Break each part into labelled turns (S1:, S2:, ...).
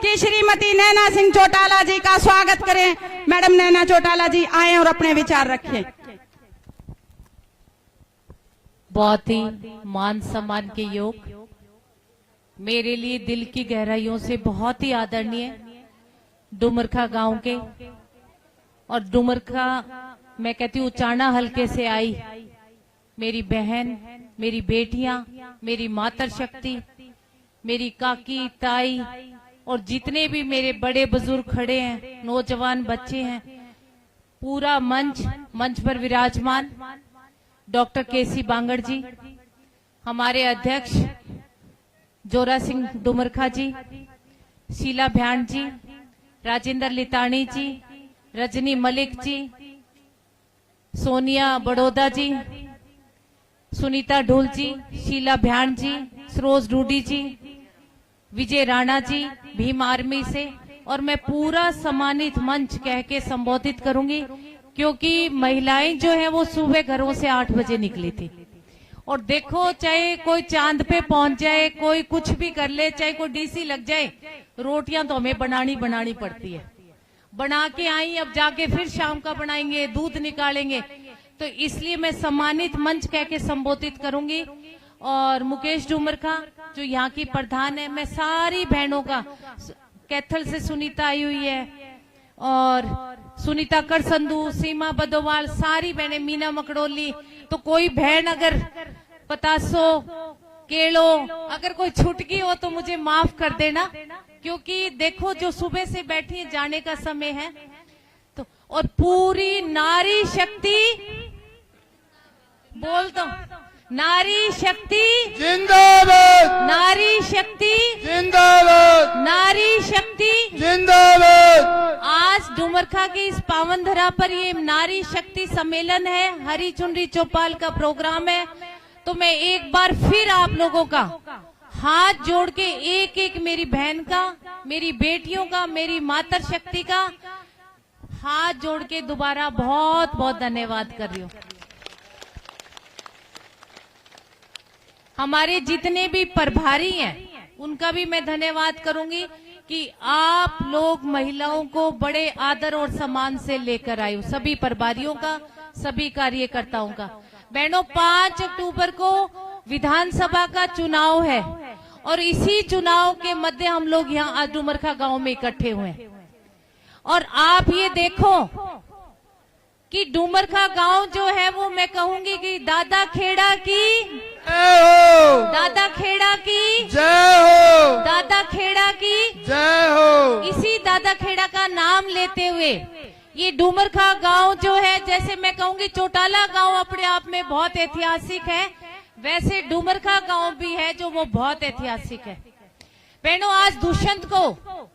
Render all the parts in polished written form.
S1: श्री श्रीमती नैना सिंह चौटाला जी का स्वागत करें। मैडम नैना चौटाला जी आए और अपने विचार रखें।
S2: बहुत ही मान सम्मान के योग, मेरे लिए दिल की गहराइयों से बहुत ही आदरणीय डुमरखा गांव के, और डुमरखा मैं कहती हूँ उचाना हलके से आई मेरी बहन, मेरी बेटियां, मेरी मातर शक्ति, मेरी काकी, ताई और जितने भी मेरे बड़े बुजुर्ग खड़े हैं, नौजवान बच्चे हैं, पूरा मंच पर विराजमान डॉक्टर केसी बांगड़ जी, हमारे अध्यक्ष जोरा सिंह डुमरखा जी, शीला भ्याण जी, राजेंद्र लितानी जी, रजनी मलिक जी, सोनिया बड़ौदा जी, सुनीता ढोल जी, शीला भ्याण जी, सरोज डूडी जी, विजय राणा जी, भीम आर्मी से, और मैं पूरा सम्मानित मंच कह के संबोधित करूंगी क्योंकि महिलाएं जो है वो सुबह घरों से 8 बजे निकली थी। और देखो, चाहे कोई चांद पे पहुंच जाए, कोई कुछ भी कर ले, चाहे कोई डीसी लग जाए, रोटियां तो हमें बनानी पड़ती है। बना के आई, अब जाके फिर शाम का बनाएंगे, दूध निकालेंगे। तो इसलिए मैं सम्मानित मंच कह के संबोधित करूंगी। और मुकेश डुमरखा जो यहाँ की प्रधान है, मैं सारी बहनों का, कैथल से सुनीता आई हुई है और सुनीता कर संधू, सीमा बदोवाल, सारी बहनें, मीना मकड़ोली, तो कोई बहन अगर पतासो केलो अगर कोई छुटकी हो तो मुझे माफ कर देना, क्योंकि देखो जो सुबह से बैठी है, जाने का समय है। तो और पूरी नारी शक्ति बोल दो, नारी शक्ति
S3: जिंदाबाद,
S2: नारी शक्ति
S3: जिंदाबाद,
S2: नारी शक्ति
S3: जिंदाबाद।
S2: आज डुमरखा की इस पावन धरा पर ये नारी शक्ति सम्मेलन है, हरी चुनरी चौपाल का प्रोग्राम है। तो मैं एक बार फिर आप लोगों का हाथ जोड़ के एक मेरी बहन का, मेरी बेटियों का, मेरी मातर शक्ति का हाथ जोड़ के दोबारा बहुत बहुत धन्यवाद कर रही हूँ। हमारे जितने भी प्रभारी हैं उनका भी मैं धन्यवाद करूंगी कि आप लोग महिलाओं को बड़े आदर और सम्मान से लेकर आए हो, सभी प्रभारियों का, सभी कार्यकर्ताओं का। बहनों, 5 अक्टूबर को विधानसभा का चुनाव है और इसी चुनाव के मध्य हम लोग यहाँ आज डुमरखा गांव में इकट्ठे हुए हैं। और आप ये देखो कि डुमरखा गांव जो है वो मैं कहूंगी कि दादा खेड़ा की
S3: जय हो,
S2: दादा खेड़ा की
S3: जय हो,
S2: दादा खेड़ा की
S3: जय हो।
S2: इसी दादा खेड़ा का नाम लेते हुए ये डुमरखा गांव जो है, जैसे मैं कहूंगी चौटाला गांव अपने आप में बहुत ऐतिहासिक है, वैसे डुमरखा गांव भी है जो वो बहुत ऐतिहासिक है। बहनों, आज दुष्यंत को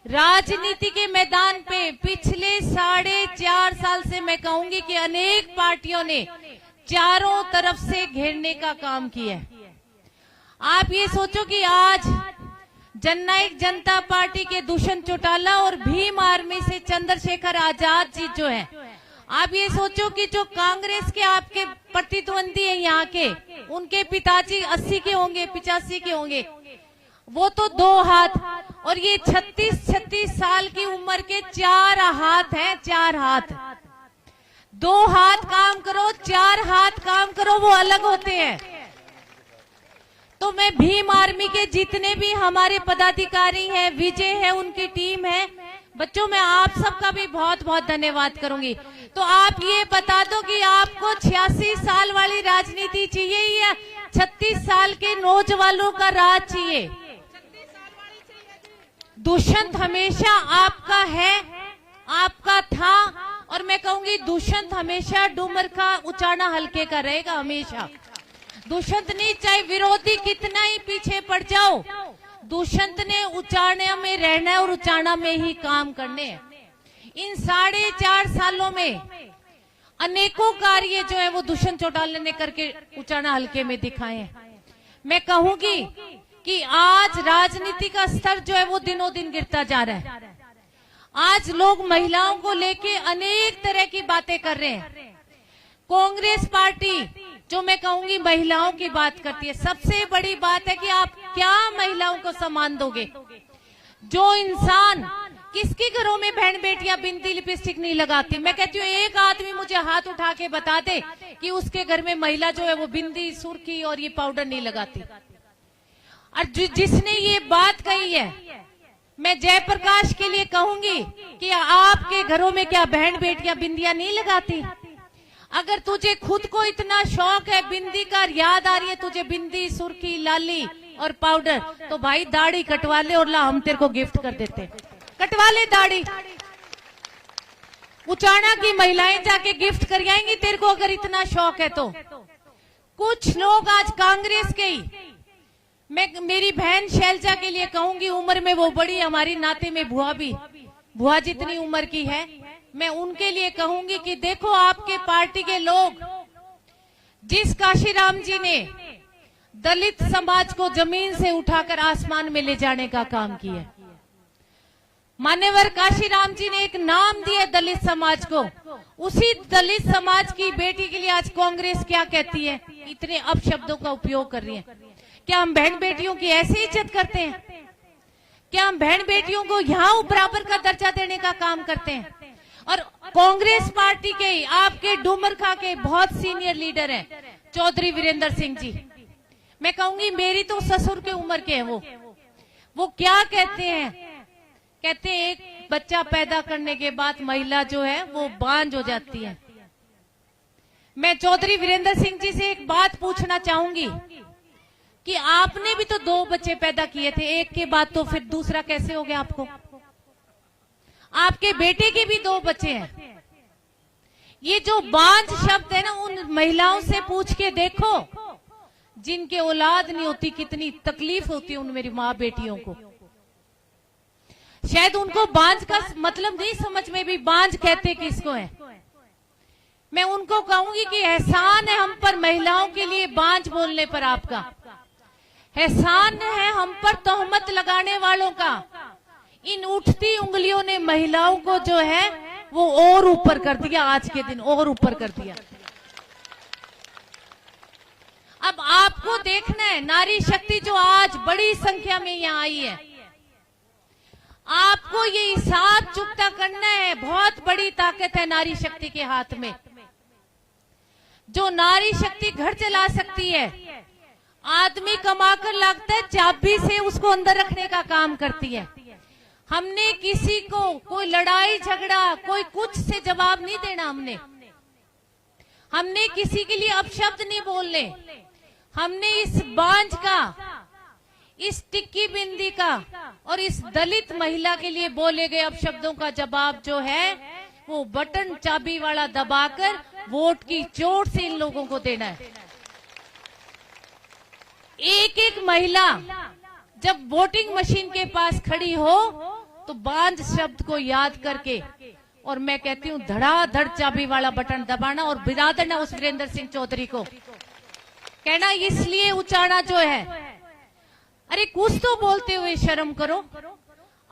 S2: राजनीति के मैदान पे पिछले 4.5 साल से मैं कहूंगी कि अनेक पार्टियों ने चारों तरफ से घेरने का काम किया है। आप ये सोचो कि आज जननायक जनता पार्टी के दुष्यंत चौटाला और भीम आर्मी से चंद्रशेखर आजाद जी जो हैं, आप ये सोचो कि जो कांग्रेस के आपके प्रतिद्वंदी है यहाँ के, उनके पिताजी 80 के होंगे, 85 के होंगे, वो तो 2 हाथ, और ये 36 साल की उम्र के 4 हाथ हैं, 4 हाथ। 2 हाथ काम करो, 4 हाथ काम करो, वो अलग होते हैं। तो मैं भीम आर्मी के जितने भी हमारे पदाधिकारी हैं, विजय है, उनकी टीम है, बच्चों मैं आप सबका भी बहुत बहुत धन्यवाद करूंगी। तो आप ये बता दो कि आपको 86 साल वाली राजनीति चाहिए या 36 साल के नौजवानों का राज चाहिए? दुष्यंत हमेशा आपका है, आपका था, और मैं कहूंगी दुष्यंत हमेशा डुमरखा उचाना हलके का रहेगा, हमेशा। दुष्यंत ने चाहे विरोधी कितना ही पीछे पड़ जाओ, दुष्यंत ने उचाना में रहना है और उचाना में ही काम करने हैं। इन 4.5 सालों में अनेकों कार्य जो है वो दुष्यंत चौटाला ने करके उचाना हलके में दिखाए हैं। मैं कहूंगी कि आज राजनीति का स्तर जो है वो दिनों दिन गिरता जा रहा है। आज लोग महिलाओं को लेके अनेक तरह की बातें कर रहे हैं। कांग्रेस पार्टी जो मैं कहूंगी महिलाओं की बात करती है, सबसे बड़ी बात है कि आप क्या महिलाओं को सम्मान दोगे। जो इंसान किसके घरों में बहन बेटियां बिंदी लिपस्टिक नहीं लगाती? मैं कहती हूँ एक आदमी मुझे हाथ उठा के बता दे कि उसके घर में महिला जो है वो बिंदी, सुर्खी और ये पाउडर नहीं लगाती। और जिसने ये बात कही है, मैं जयप्रकाश के लिए कहूंगी कि आपके घरों में क्या बहन बेटियां बिंदियां नहीं लगाती? अगर तुझे खुद को इतना शौक है बिंदी का, याद आ रही है तुझे बिंदी, सुर्खी, लाली और पाउडर, तो भाई दाढ़ी कटवा ले और ला, हम तेरे को गिफ्ट कर देते। कटवा ले दाढ़ी। उचाना की महिलाएं जाके गिफ्ट कर आएंगी तेरे को, अगर इतना शौक है तो। कुछ लोग आज कांग्रेस के ही, मैं मेरी बहन शैलजा के लिए कहूंगी, उम्र में वो बड़ी, हमारी नाते में बुआ जितनी उम्र की है, मैं उनके लिए कहूंगी कि देखो आपके पार्टी के लोग, जिस काशीराम जी ने दलित समाज को जमीन से उठाकर आसमान में ले जाने का काम किया, मान्यवर काशीराम जी ने एक नाम दिया दलित समाज को, उसी दलित समाज की बेटी के लिए आज कांग्रेस क्या कहती है, इतने अपशब्दों का उपयोग कर रही है। क्या हम बहन बेटियों की ऐसे इज्जत करते हैं? क्या हम बहन बेटियों को यहाँ बराबर का दर्जा देने का काम करते हैं? और कांग्रेस पार्टी के आपके डूमरखा के बहुत सीनियर लीडर हैं चौधरी वीरेंद्र सिंह जी, मैं कहूंगी मेरी तो ससुर के उम्र के हैं वो क्या कहते हैं? कहते हैं एक बच्चा पैदा करने के बाद महिला जो है वो बांझ हो जाती है। मैं चौधरी वीरेंद्र सिंह जी से एक बात पूछना चाहूंगी कि आपने भी तो 2 बच्चे पैदा किए थे, एक के बाद तो फिर दूसरा कैसे हो गया आपको? आपके बेटे के भी 2 बच्चे हैं। ये जो बांझ शब्द है ना, उन महिलाओं से पूछ के देखो जिनके औलाद नहीं होती, कितनी तकलीफ होती है उन मेरी माँ बेटियों को। शायद उनको बांझ का मतलब नहीं समझ में भी, बांझ कहते किसको है। मैं उनको कहूंगी कि एहसान है हम पर महिलाओं के लिए बांझ बोलने पर, आपका एहसान है हम पर तोहमत लगाने वालों का। इन उठती उंगलियों ने महिलाओं को जो है वो और ऊपर कर दिया, आज के दिन और ऊपर कर दिया। अब आपको देखना है नारी शक्ति जो आज बड़ी संख्या में यहाँ आई है, आपको ये हिसाब चुकता करना है। बहुत बड़ी ताकत है नारी शक्ति के हाथ में। जो नारी शक्ति घर चला सकती है, आदमी कमाकर लाता है, चाबी से उसको अंदर रखने का काम करती है। हमने किसी को कोई लड़ाई झगड़ा, कोई कुछ से जवाब नहीं देना। हमने किसी के लिए अपशब्द नहीं बोलने। हमने इस बांझ का, इस टिक्की बिंदी का और इस दलित महिला के लिए बोले गए अपशब्दों का जवाब जो है वो बटन चाबी वाला दबाकर वोट की चोट से इन लोगों को देना है। एक एक महिला जब वोटिंग मशीन के पास खड़ी हो तो बांझ शब्द को याद करके, और मैं कहती हूँ धड़ाधड़ चाबी वाला बटन दबाना और बिरा देना उस वीरेंद्र सिंह चौधरी को। कहना इसलिए उचाना जो है, अरे कुछ तो बोलते हुए शर्म करो।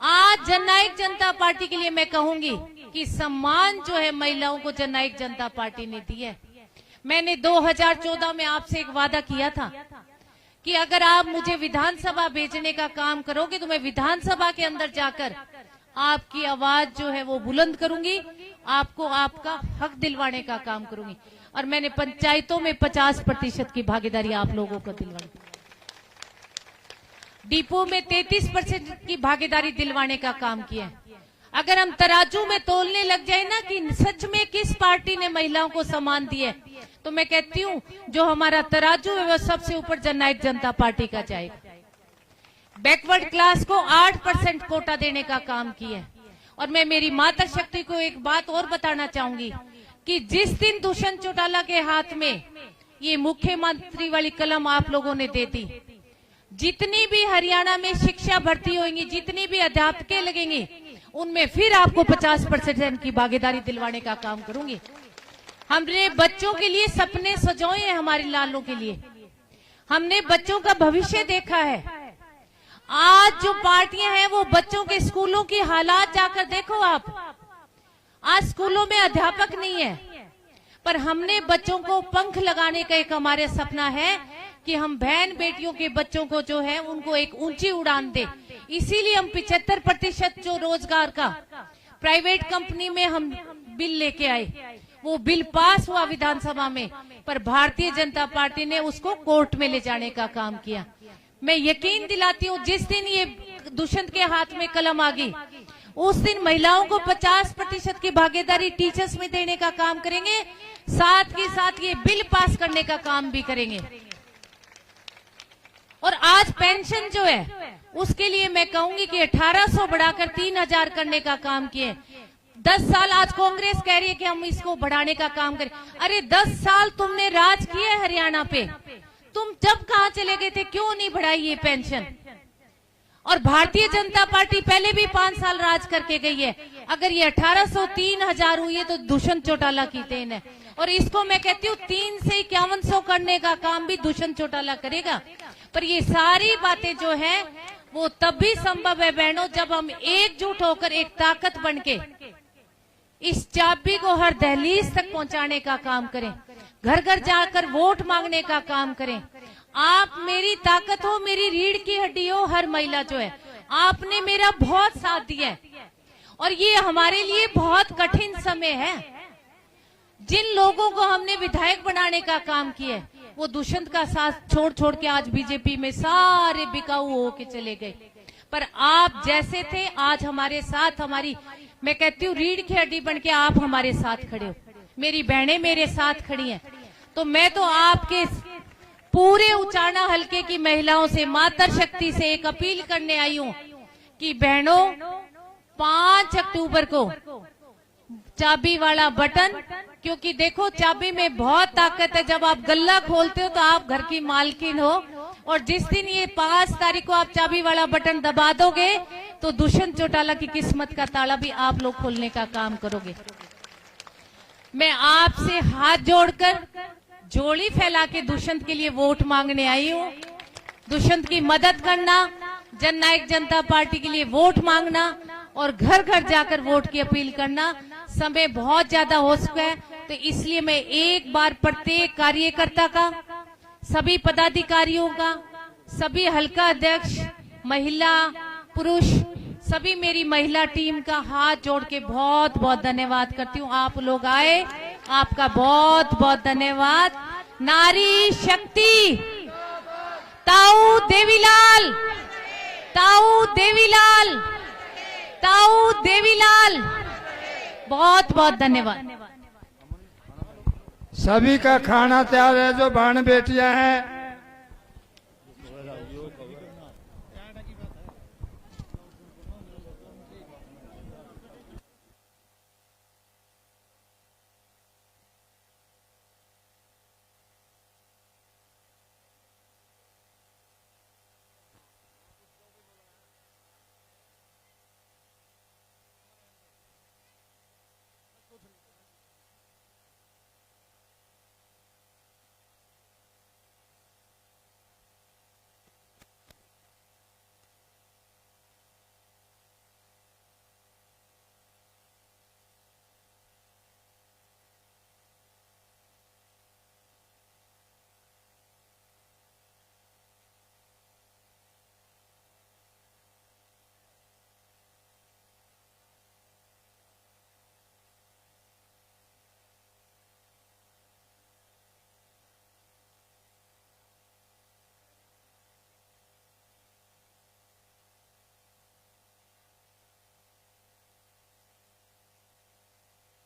S2: आज जननायक जनता पार्टी के लिए मैं कहूंगी कि सम्मान जो है महिलाओं को जननायक जनता पार्टी ने दी है। मैंने 2014 में आपसे एक वादा किया था कि अगर आप मुझे विधानसभा भेजने का काम करोगे तो मैं विधानसभा के अंदर जाकर आपकी आवाज जो है वो बुलंद करूंगी, आपको आपका हक दिलवाने का काम करूंगी। और मैंने पंचायतों में 50% की भागीदारी आप लोगों को दिलवानी, डिपो में 33% की भागीदारी दिलवाने का काम किया है। अगर हम तराजू में तोलने लग जाए ना कि सच में किस पार्टी ने महिलाओं को सम्मान दिया है, तो मैं कहती हूँ जो हमारा तराजू है वो सबसे ऊपर जननायक जनता पार्टी का जाएगा। बैकवर्ड क्लास को 8% कोटा देने का काम किया है। और मैं मेरी माता शक्ति को एक बात और बताना चाहूंगी कि जिस दिन दुष्यंत चौटाला के हाथ में ये मुख्यमंत्री वाली कलम आप लोगों ने दे दी, जितनी भी हरियाणा में शिक्षा भर्ती होंगी, जितनी भी अध्यापकें लगेंगी, उनमें फिर आपको 50% की भागीदारी दिलवाने का काम करूंगी। हमने बच्चों के लिए सपने सजोए हैं, हमारी लालों के लिए हमने बच्चों का भविष्य देखा है। आज जो पार्टियां हैं वो बच्चों के स्कूलों की हालात जाकर देखो आप। आज स्कूलों में अध्यापक नहीं है, पर हमने बच्चों को पंख लगाने का एक हमारे सपना है कि हम बहन बेटियों के बच्चों को जो है उनको एक ऊंची उड़ान दे। इसीलिए हम 75% जो रोजगार का प्राइवेट कंपनी में हम बिल लेके आए, वो बिल पास हुआ विधानसभा में, पर भारतीय जनता पार्टी ने उसको कोर्ट में ले जाने का काम किया। मैं यकीन दिलाती हूँ जिस दिन ये दुष्यंत के हाथ में कलम आ गई, उस दिन महिलाओं को 50% की भागीदारी टीचर्स में देने का काम करेंगे, साथ ही साथ ये बिल पास करने का काम भी करेंगे। और आज पेंशन जो है उसके लिए मैं कहूंगी कि 1800 बढ़ाकर 3000 करने का काम किए। 10 साल आज कांग्रेस कह रही है कि हम इसको बढ़ाने का काम करें। अरे 10 साल तुमने राज किया है हरियाणा पे, तुम जब कहां चले गए थे, क्यों नहीं बढ़ाई ये पेंशन? और भारतीय जनता पार्टी पहले भी 5 साल राज करके गई है। अगर ये 1800 3000 हुई है तो दुष्यंत चौटाला की देन है। और इसको मैं कहती हूँ 3 से 5100 करने का काम भी दुष्यंत चौटाला करेगा। पर ये सारी बातें जो है वो तब भी संभव है बहनों, जब हम एकजुट होकर एक ताकत बनके इस चाबी को हर दहलीज तक पहुंचाने का काम करें, घर घर जाकर वोट मांगने का काम करें। आप मेरी ताकत हो, मेरी रीढ़ की हड्डी हो, हर महिला जो है, आपने मेरा बहुत साथ दिया है। और ये हमारे लिए बहुत कठिन समय है। जिन लोगों को हमने विधायक बनाने का काम किया है, वो दुष्यंत का साथ छोड़ छोड़ के आज बीजेपी में सारे बिकाऊ होके चले गए। पर आप जैसे थे आज हमारे साथ, हमारी मैं कहती हूँ रीढ़ की हड्डी बन के आप हमारे साथ खड़े हो, मेरी बहनें मेरे साथ खड़ी हैं। तो मैं तो आपके पूरे उचाना हलके की महिलाओं से, मातृ शक्ति से एक अपील करने आई हूँ कि बहनों 5 अक्टूबर को चाबी वाला बटन, क्योंकि देखो चाबी में बहुत ताकत है। जब आप गल्ला खोलते हो तो आप घर की मालकिन हो, और जिस दिन ये 5 तारीख को आप चाबी वाला बटन दबा दोगे तो दुष्यंत चौटाला की किस्मत का ताला भी आप लोग खोलने का काम करोगे। मैं आपसे हाथ जोड़कर जोड़ी फैला के दुष्यंत के लिए वोट मांगने आई हूँ। दुष्यंत की मदद करना, जननायक जनता पार्टी के लिए वोट मांगना और घर घर जाकर वोट की अपील करना। समय बहुत ज्यादा हो चुका है, तो इसलिए मैं एक बार प्रत्येक कार्यकर्ता का, सभी पदाधिकारियों का, सभी हल्का अध्यक्ष, महिला पुरुष, सभी मेरी महिला टीम का हाथ जोड़ के बहुत बहुत धन्यवाद करती हूँ। आप लोग आए, आपका बहुत बहुत धन्यवाद। नारी शक्ति, ताऊ देवीलाल, ताऊ देवीलाल, ताऊ देवीलाल, बहुत बहुत धन्यवाद।
S3: सभी का खाना तैयार है, जो बहन बेटियां हैं